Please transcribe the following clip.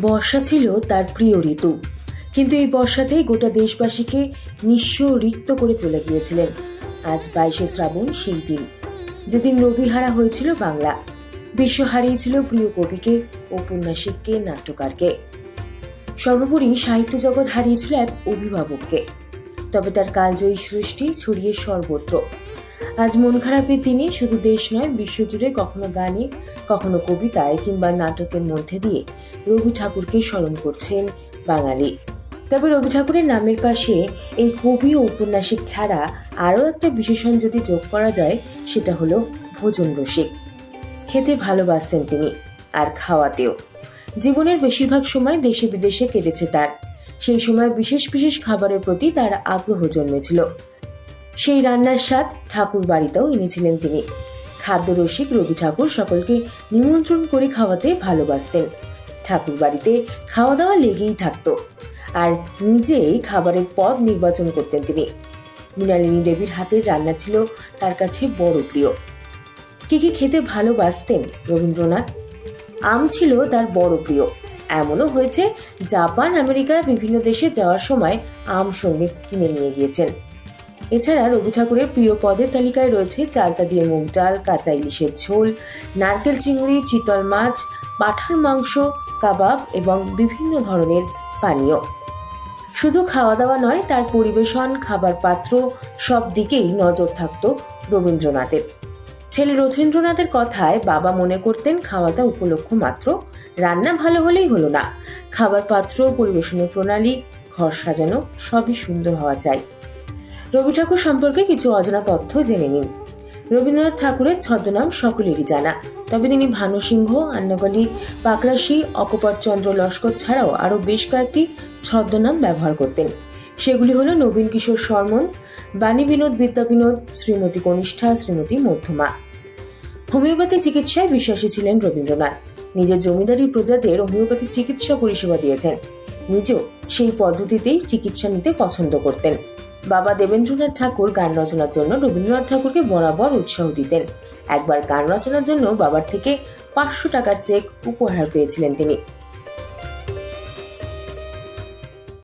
বর্ষা ছিল তার প্রিয় ঋতু, কিন্তু এই বর্ষাতেই গোটা দেশবাসীকে নিঃস্ব রিক্ত করে চলে গিয়েছিলেন। আজ 22শে শ্রাবণ, সেই দিন যেদিন রবিহারা হয়েছিল বাংলা। বিশ্ব হারিয়েছিল প্রিয় কবিকে, ঔপন্যাসিককে, নাট্যকারকে। সর্বোপরি সাহিত্য জগৎ হারিয়েছিল এক অভিভাবককে। তবে তার কালজয়ী সৃষ্টি ছড়িয়ে সর্বত্র। আজ মন খারাপের দিনে শুধু দেশ নয়, বিশ্বজুড়ে কখনো গানে, কখনো কবিতায় কিংবা নাটকের মধ্যে দিয়ে রবি ঠাকুরকে স্মরণ করছেন বাঙালি। তবে রবি ঠাকুরের নামের পাশে এই কবি ও উপন্যাসিক ছাড়া আরও একটা বিশেষণ যদি যোগ করা যায়, সেটা হলো ভোজন রসিক। খেতে ভালোবাসতেন তিনি, আর খাওয়াতেও। জীবনের বেশিরভাগ সময় দেশে বিদেশে কেটেছে তার। সেই সময় বিশেষ বিশেষ খাবারের প্রতি তার আগ্রহ জন্মেছিল। সেই রান্নার স্বাদ ঠাকুর বাড়িতেও এনেছিলেন তিনি। খাদ্যরসিক রবি ঠাকুর সকলকে নিমন্ত্রণ করে খাওয়াতে ভালোবাসতেন। ঠাকুর বাড়িতে খাওয়া দাওয়া লেগেই থাকতো, আর নিজেই খাবারের পদ নির্বাচন করতেন তিনি। মৃণালিনী দেবীর হাতের রান্না ছিল তার কাছে বড় প্রিয়। কি কি খেতে ভালোবাসতেন রবীন্দ্রনাথ? আম ছিল তার বড় প্রিয়। এমনও হয়েছে জাপান, আমেরিকা বিভিন্ন দেশে যাওয়ার সময় আম সঙ্গে কিনে নিয়ে গিয়েছেন। এছাড়া রবি ঠাকুরের প্রিয় পদের তালিকায় রয়েছে চালতা দিয়ে মুগ ডাল, কাঁচা ইলিশের ঝোল, নারকেল চিংড়ি, চিতল মাছ, পাঁঠার মাংস, কাবাব এবং বিভিন্ন ধরনের পানীয়। শুধু খাওয়া দাওয়া নয়, তার পরিবেশন, খাবার পাত্র সব দিকেই নজর থাকত রবীন্দ্রনাথের। ছেলে রথীন্দ্রনাথের কথায় বাবা মনে করতেন খাওয়াটা উপলক্ষ মাত্র, রান্না ভালো হলেই হলো না। খাবার পাত্র, পরিবেশনের প্রণালী, ঘর সাজানো সবই সুন্দর হওয়া চাই। রবি ঠাকুর সম্পর্কে কিছু অজানা তথ্য জেনে নিন। রবীন্দ্রনাথ ঠাকুরের ছদ্মনাম সকলেরই জানা, তবে তিনি ভানুসিংহ, আন্নাগলি, পাকরাশি, অকপটচন্দ্র লস্কর ছাড়াও আরও বেশ কয়েকটি ছদ্মনাম ব্যবহার করতেন। সেগুলি হলো নবীন কিশোর শর্মন, বাণী বিনোদ, বিদ্যা বিনোদ, শ্রীমতী কনিষ্ঠা, শ্রীমতী মধ্যমা। হোমিওপ্যাথি চিকিৎসায় বিশ্বাসী ছিলেন রবীন্দ্রনাথ। নিজের জমিদারি প্রজাদের হোমিওপ্যাথি চিকিৎসা পরিষেবা দিয়েছেন। নিজেও সেই পদ্ধতিতেই চিকিৎসা নিতে পছন্দ করতেন। বাবা দেবেন্দ্রনাথ ঠাকুর গান রচনার জন্য রবীন্দ্রনাথ ঠাকুরকে বরাবর উৎসাহ দিতেন। একবার গান রচনার জন্য বাবার থেকে 500 টাকার চেক উপহার পেয়েছিলেন তিনি।